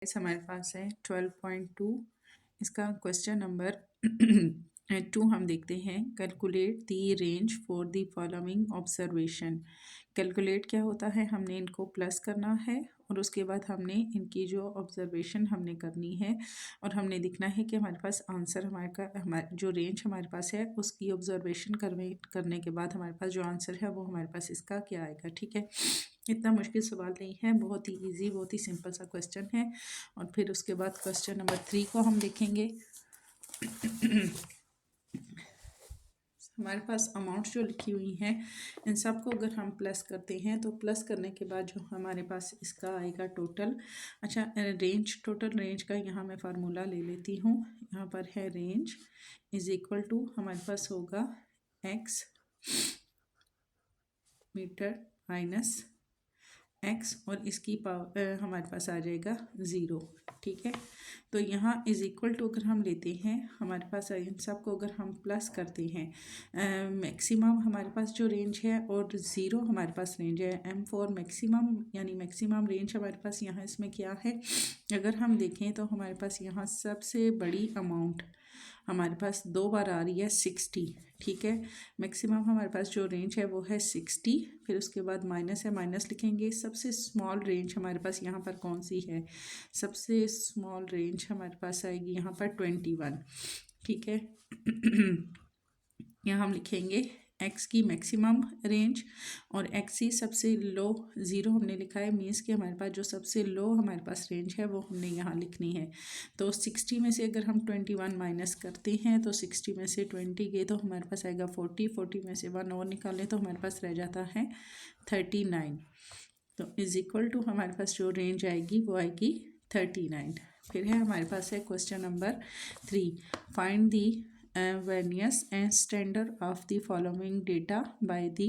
हमारे पास है 12.2। इसका क्वेश्चन नंबर 2 हम देखते हैं। Calculate the range for the following observation. Calculate क्या होता है, हमने इनको प्लस करना है और उसके बाद हमने इनकी जो ऑब्जर्वेशन हमने करनी है और हमने दिखना है कि हमारे पास आंसर हमारे जो रेंज हमारे पास है उसकी ऑब्जर्वेशन करने के बाद हमारे पास जो आंसर है वो हमारे पास इसका क्या आएगा। ठीक है, इतना मुश्किल सवाल नहीं है, बहुत ही इजी, बहुत ही सिंपल सा क्वेश्चन है। और फिर उसके बाद क्वेश्चन नंबर 3 को हम देखेंगे। हमारे पास अमाउंट जो लिखी हुई हैं इन सब को अगर हम प्लस करते हैं तो प्लस करने के बाद जो हमारे पास इसका आएगा टोटल। अच्छा, रेंज, टोटल रेंज का यहाँ मैं फार्मूला ले लेती हूँ। यहाँ पर है रेंज इज इक्वल टू हमारे पास होगा एक्स मीटर माइनस एक्स और इसकी पावर हमारे पास आ जाएगा ज़ीरो। ठीक है, तो यहाँ इज इक्वल टू अगर हम लेते हैं हमारे पास इन सब को अगर हम प्लस करते हैं, मैक्सिमम हमारे पास जो रेंज है और ज़ीरो हमारे पास रेंज है, एम फॉर मैक्सिमम, यानी मैक्सिमम रेंज हमारे पास यहाँ इसमें क्या है। अगर हम देखें तो हमारे पास यहाँ सबसे बड़ी अमाउंट हमारे पास 2 बार आ रही है 60। ठीक है, मैक्सिमम हमारे पास जो रेंज है वो है 60, फिर उसके बाद माइनस है, माइनस लिखेंगे। सबसे स्मॉल रेंज हमारे पास यहाँ पर कौन सी है, सबसे स्मॉल रेंज हमारे पास आएगी यहाँ पर 21। ठीक है, यहाँ हम लिखेंगे एक्स की मैक्सिमम रेंज और एक्स ही सबसे लो, ज़ीरो हमने लिखा है, मीन्स कि हमारे पास जो सबसे लो हमारे पास रेंज है वो हमने यहाँ लिखनी है। तो 60 में से अगर हम 21 माइनस करते हैं तो 60 में से 20 गए तो हमारे पास आएगा 40, 40 में से 1 और निकालें तो हमारे पास रह जाता है 39। तो इज इक्वल टू हमारे पास जो रेंज आएगी वो आएगी 39। फिर है हमारे पास है question number 3। Find the variance and standard of the following data by the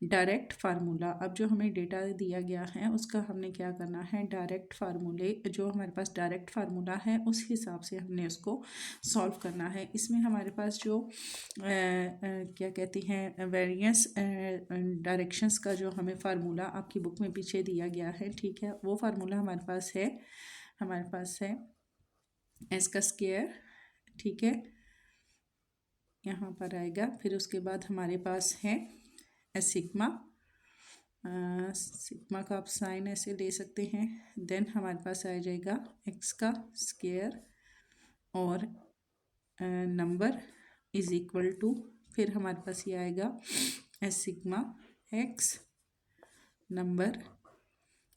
direct formula. अब जो हमें डेटा दिया गया है उसका हमने क्या करना है, डायरेक्ट फार्मूले, जो हमारे पास डायरेक्ट फार्मूला है उस हिसाब से हमने उसको सॉल्व करना है। इसमें हमारे पास जो क्या कहते हैं वेरियंस डायरेक्शंस का जो हमें फार्मूला आपकी बुक में पीछे दिया गया है, ठीक है, वो फार्मूला हमारे पास है, हमारे पास है एस का स्क्वायर। ठीक है, यहाँ पर आएगा। फिर उसके बाद हमारे पास है सिग्मा, सिग्मा का आप साइन ऐसे ले सकते हैं। देन हमारे पास आ जाएगा एक्स का स्क्वायर और नंबर इज इक्वल टू, फिर हमारे पास ये आएगा सिग्मा एक्स नंबर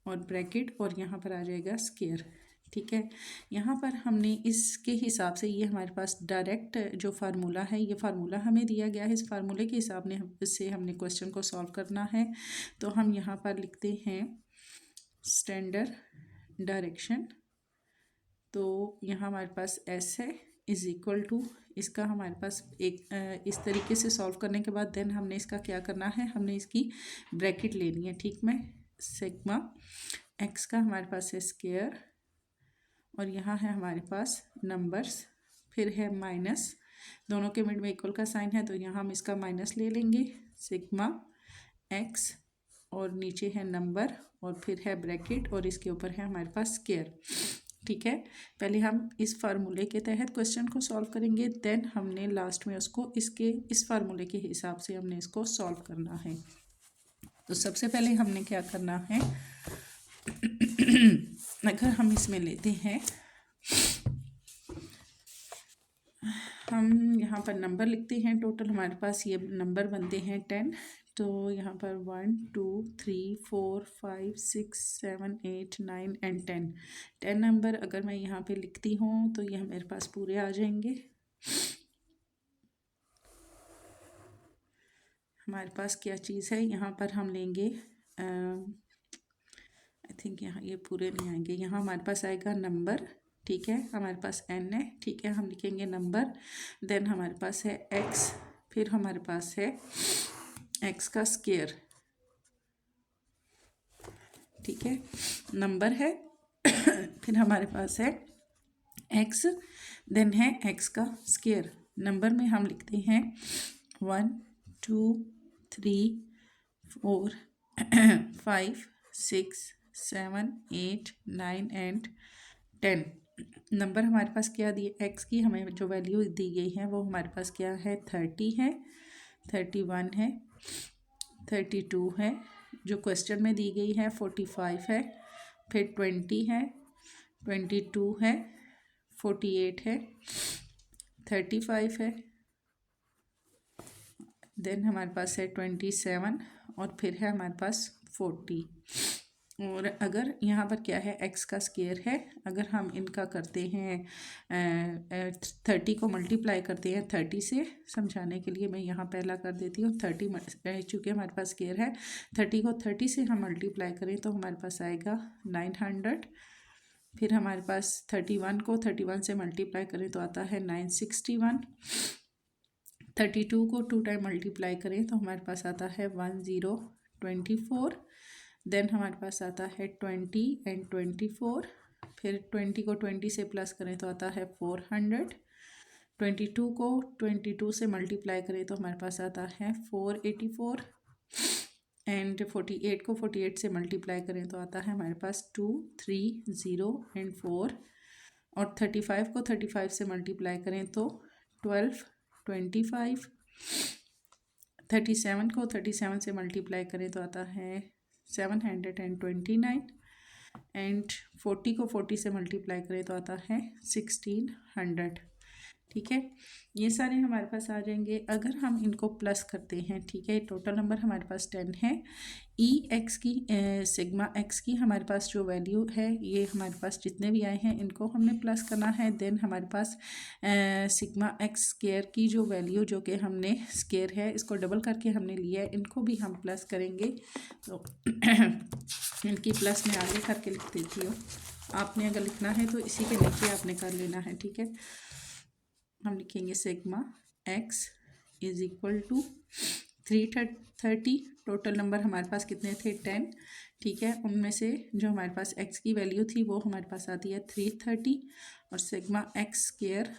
और ब्रैकेट और यहाँ पर आ जाएगा स्क्वायर। ठीक है, यहाँ पर हमने इसके हिसाब से, ये हमारे पास डायरेक्ट जो फार्मूला है, ये फार्मूला हमें दिया गया है, इस फार्मूले के हिसाब से हमने क्वेश्चन को सॉल्व करना है। तो हम यहाँ पर लिखते हैं स्टैंडर्ड डायरेक्शन। तो यहाँ हमारे पास एस है इज इक्वल टू, इसका हमारे पास एक इस तरीके से सॉल्व करने के बाद देन हमने इसका क्या करना है, हमने इसकी ब्रैकेट लेनी है। ठीक में, सिग्मा एक्स का हमारे पास है स्क्वायर और यहाँ है हमारे पास नंबर्स, फिर है माइनस, दोनों के मिड में इक्वल का साइन है तो यहाँ हम इसका माइनस ले लेंगे, सिग्मा एक्स और नीचे है नंबर और फिर है ब्रैकेट और इसके ऊपर है हमारे पास स्क्वायर। ठीक है, पहले हम इस फार्मूले के तहत क्वेश्चन को सॉल्व करेंगे, देन हमने लास्ट में उसको इस फार्मूले के हिसाब से हमने इसको सॉल्व करना है। तो सबसे पहले हमने क्या करना है, अगर हम इसमें लेते हैं, हम यहाँ पर नंबर लिखते हैं, टोटल हमारे पास ये नंबर बनते हैं 10। तो यहाँ पर 1 2 3 4 5 6 7 8 9 एंड 10 नंबर अगर मैं यहाँ पे लिखती हूँ तो ये मेरे पास पूरे आ जाएंगे। हमारे पास क्या चीज़ है, यहाँ पर हम लेंगे, आई थिंक यहाँ ये पूरे नहीं आएंगे, यहाँ हमारे पास आएगा नंबर। ठीक है, हमारे पास n है, ठीक है, हम लिखेंगे नंबर, देन हमारे पास है x, फिर हमारे पास है x का स्क्वायर। ठीक है, नंबर है फिर हमारे पास है x, देन है x का स्क्वायर। नंबर में हम लिखते हैं 1 2 3 4 5 6 7 8 9 एंड 10 नंबर हमारे पास क्या दिए, एक्स की हमें जो वैल्यू दी गई है वो हमारे पास क्या है, 30 है, 31 है, 32 है, जो क्वेश्चन में दी गई है 45 है, फिर 20 है, 22 है, 48 है, 35 है, देन हमारे पास है 27 और फिर है हमारे पास 40। और अगर यहाँ पर क्या है, एक्स का स्केयर है, अगर हम इनका करते हैं 30 को मल्टीप्लाई करते हैं 30 से, समझाने के लिए मैं यहाँ पहला कर देती हूँ 30, चूँकि हमारे पास स्केयर है 30 को 30 से हम मल्टीप्लाई करें तो हमारे पास आएगा 900। फिर हमारे पास 31 को 31 से मल्टीप्लाई करें तो आता है 961। 32 को 2 टाइम मल्टीप्लाई करें तो हमारे पास आता है 1024। देन हमारे पास आता है 20 एंड 24। फिर 20 को 20 से प्लस करें तो आता है 400। 22 को 22 से मल्टीप्लाई करें तो हमारे पास आता है 484 एंड 48 को 48 से मल्टीप्लाई करें तो आता है हमारे पास 2 3 0 एंड 4। और 35 को 35 से मल्टीप्लाई करें तो 12 25। 37 को 37 से मल्टीप्लाई करें तो आता है 729 एंड 40 को 40 से मल्टीप्लाई करें तो आता है 1600। ठीक है, ये सारे हमारे पास आ जाएंगे। अगर हम इनको प्लस करते हैं, ठीक है, टोटल नंबर हमारे पास 10 है। ई एक्स की सिग्मा एक्स की हमारे पास जो वैल्यू है, ये हमारे पास जितने भी आए हैं इनको हमने प्लस करना है। देन हमारे पास सिग्मा एक्स स्केयर की जो वैल्यू, जो कि हमने स्केयर है इसको डबल करके हमने लिया है, इनको भी हम प्लस करेंगे। तो इनकी प्लस में आगे करके लिख देती हूँ। आपने अगर लिखना है तो इसी के नीचे आपने कर लेना है। ठीक है, हम लिखेंगे sigma x is equal to 330। Total number हमारे पास कितने थे, 10। ठीक है, उनमें से जो हमारे पास एक्स की वैल्यू थी वो हमारे पास आती है 330 और सिग्मा एक्स स्क्वायर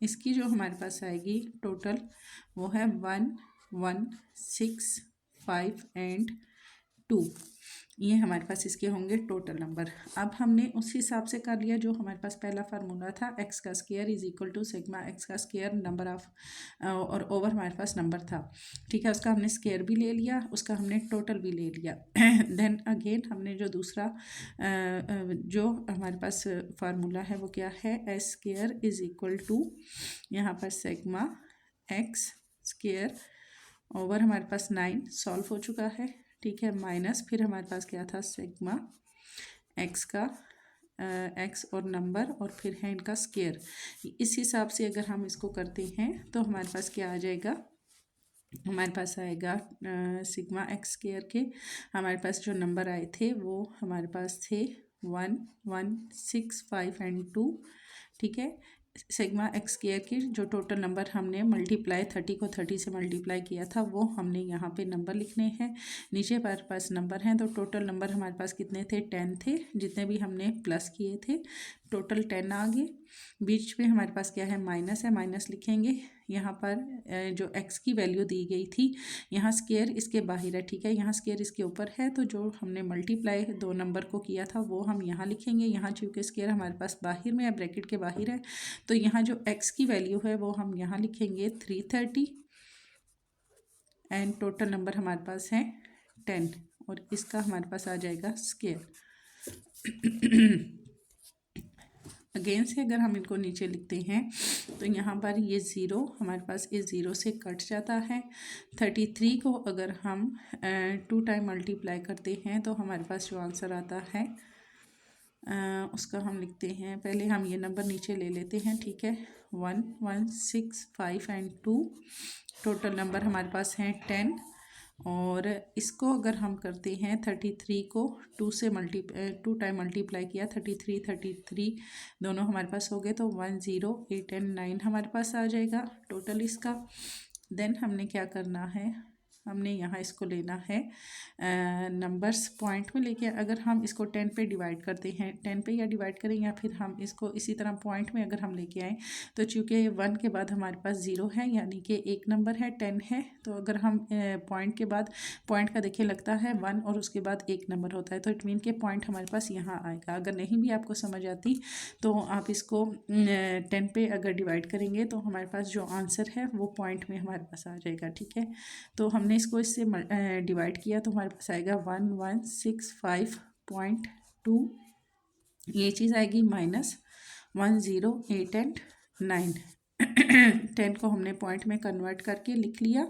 इसकी जो हमारे पास आएगी टोटल वो है 1165 एंड 2। ये हमारे पास इसके होंगे टोटल नंबर। अब हमने उस हिसाब से कर लिया जो हमारे पास पहला फार्मूला था, एक्स का square is equal to sigma X का स्क्वायर नंबर ऑफ और ओवर हमारे पास नंबर था। ठीक है, उसका हमने स्क्वायर भी ले लिया, उसका हमने टोटल भी ले लिया। देन अगेन हमने जो दूसरा जो हमारे पास फार्मूला है वो क्या है, S square is equal to यहाँ पर सिग्मा एक्स स्क्वायर ओवर हमारे पास 9 सॉल्व हो चुका है। ठीक है, माइनस फिर हमारे पास क्या था, सिग्मा एक्स का एक्स और नंबर और फिर है इनका स्क्वायर। इस हिसाब से अगर हम इसको करते हैं तो हमारे पास क्या आ जाएगा, हमारे पास आएगा सिग्मा एक्स स्क्वायर के हमारे पास जो नंबर आए थे वो हमारे पास थे 1165 एंड 2। ठीक है, सिग्मा एक्स स्क्वायर की जो टोटल नंबर हमने मल्टीप्लाई 30 को 30 से मल्टीप्लाई किया था वो हमने यहाँ पे नंबर लिखने हैं। नीचे हमारे पास नंबर हैं तो टोटल नंबर हमारे पास कितने थे, 10 थे, जितने भी हमने प्लस किए थे टोटल 10 आ गए। बीच में हमारे पास क्या है, माइनस है, माइनस लिखेंगे। यहाँ पर जो एक्स की वैल्यू दी गई थी यहाँ स्क्वायर इसके बाहर है। ठीक है, यहाँ स्क्वायर इसके ऊपर है तो जो हमने मल्टीप्लाई 2 नंबर को किया था वो हम यहाँ लिखेंगे। यहाँ चूँकि स्क्वायर हमारे पास बाहर में है, ब्रैकेट के बाहर है, तो यहाँ जो एक्स की वैल्यू है वो हम यहाँ लिखेंगे 330 एंड टोटल नंबर हमारे पास है 10 और इसका हमारे पास आ जाएगा स्क्वायर। अगेन से अगर हम इनको नीचे लिखते हैं तो यहाँ पर ये ज़ीरो हमारे पास इस ज़ीरो से कट जाता है। 33 को अगर हम 2 टाइम मल्टीप्लाई करते हैं तो हमारे पास जो आंसर आता है उसका हम लिखते हैं, पहले हम ये नंबर नीचे ले लेते हैं। ठीक है, 1165 एंड 2 टोटल नंबर हमारे पास हैं 10 और इसको अगर हम करते हैं 33 को 2 टाइम मल्टीप्लाई किया 33 दोनों हमारे पास हो गए तो 108 एंड 9 हमारे पास आ जाएगा टोटल इसका। देन हमने क्या करना है, हमने यहाँ इसको लेना है नंबर्स पॉइंट में लेके, अगर हम इसको 10 पे डिवाइड करते हैं, 10 पे या डिवाइड करें या फिर हम इसको इसी तरह पॉइंट में अगर हम लेके आएँ तो चूँकि 1 के बाद हमारे पास 0 है यानी कि एक नंबर है 10 है, तो अगर हम पॉइंट के बाद पॉइंट का देखिए लगता है 1 और उसके बाद एक नंबर होता है, तो इट मीन के पॉइंट हमारे पास यहाँ आएगा। अगर नहीं भी आपको समझ आती तो आप इसको 10 पे अगर डिवाइड करेंगे तो हमारे पास जो आंसर है वो पॉइंट में हमारे पास आ जाएगा। ठीक है, तो हमने इसको इससे डिवाइड किया तो हमारे पास आएगा 1165.2, ये चीज़ आएगी माइनस 108 एंड 9। 10 को हमने पॉइंट में कन्वर्ट करके लिख लिया,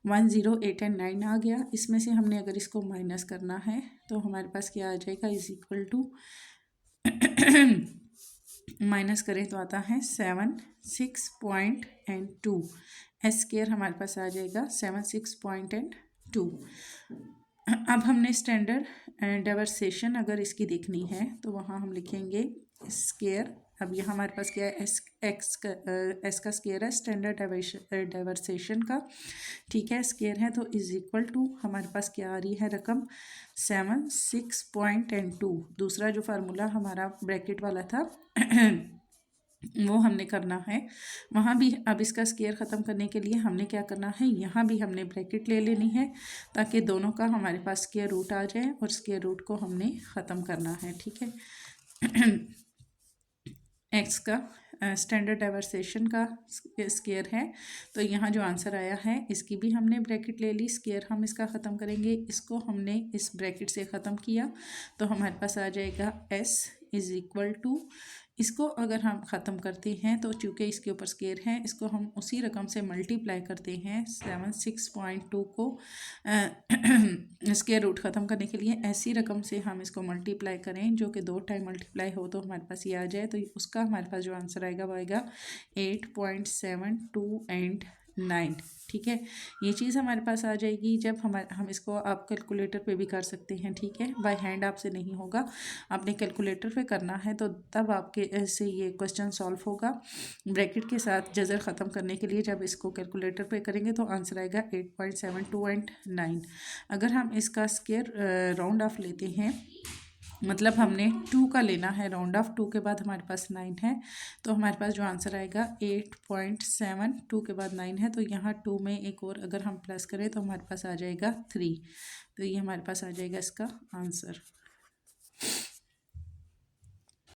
108 एंड 9 आ गया। इसमें से हमने अगर इसको माइनस करना है तो हमारे पास क्या आ जाएगा, इज इक्वल टू माइनस करें तो आता है 76.2, एस स्क्वायर हमारे पास आ जाएगा 76.2। अब हमने स्टैंडर्ड डेविएशन अगर इसकी देखनी है तो वहाँ हम लिखेंगे स्क्वायर। अब यहाँ हमारे पास क्या है, एस का स्क्वायर है स्टैंडर्ड डेविएशन का, ठीक है, स्क्वायर है, तो इज इक्वल टू हमारे पास क्या आ रही है रकम 76.2। दूसरा जो फार्मूला हमारा ब्रैकेट वाला था वो हमने करना है वहाँ भी। अब इसका स्क्वायर ख़त्म करने के लिए हमने क्या करना है, यहाँ भी हमने ब्रैकेट ले लेनी है ताकि दोनों का हमारे पास स्क्वायर रूट आ जाए और स्क्वायर रूट को हमने ख़त्म करना है। ठीक है, एक्स का स्टैंडर्ड डेविएशन का स्क्वायर है, तो यहाँ जो आंसर आया है इसकी भी हमने ब्रैकेट ले ली, स्क्वायर हम इसका ख़त्म करेंगे, इसको हमने इस ब्रैकेट से ख़त्म किया तो हमारे पास आ जाएगा एस इज़ इक्वल टू, इसको अगर हम ख़त्म करते हैं तो चूँकि इसके ऊपर स्क्वायर है इसको हम उसी रकम से मल्टीप्लाई करते हैं 76.2 को स्क्वायर रूट ख़त्म करने के लिए ऐसी रकम से हम इसको मल्टीप्लाई करें जो कि 2 टाइम मल्टीप्लाई हो तो हमारे पास ये आ जाए, तो उसका हमारे पास जो आंसर आएगा वो आएगा 8.72 एंड 9। ठीक है, ये चीज़ हमारे पास आ जाएगी। जब हम इसको आप कैलकुलेटर पे भी कर सकते हैं, ठीक है, बाय हैंड आपसे नहीं होगा, आपने कैलकुलेटर पे करना है तो तब आपके से ये क्वेश्चन सॉल्व होगा। ब्रैकेट के साथ जज़र ख़त्म करने के लिए जब इसको कैलकुलेटर पे करेंगे तो आंसर आएगा 8.72 एंड 9। अगर हम इसका स्क्वायर राउंड ऑफ लेते हैं, मतलब हमने 2 का लेना है राउंड ऑफ, 2 के बाद हमारे पास 9 है, तो हमारे पास जो आंसर आएगा 8.7, 2 के बाद 9 है तो यहाँ 2 में एक और अगर हम प्लस करें तो हमारे पास आ जाएगा 3, तो ये हमारे पास आ जाएगा इसका आंसर।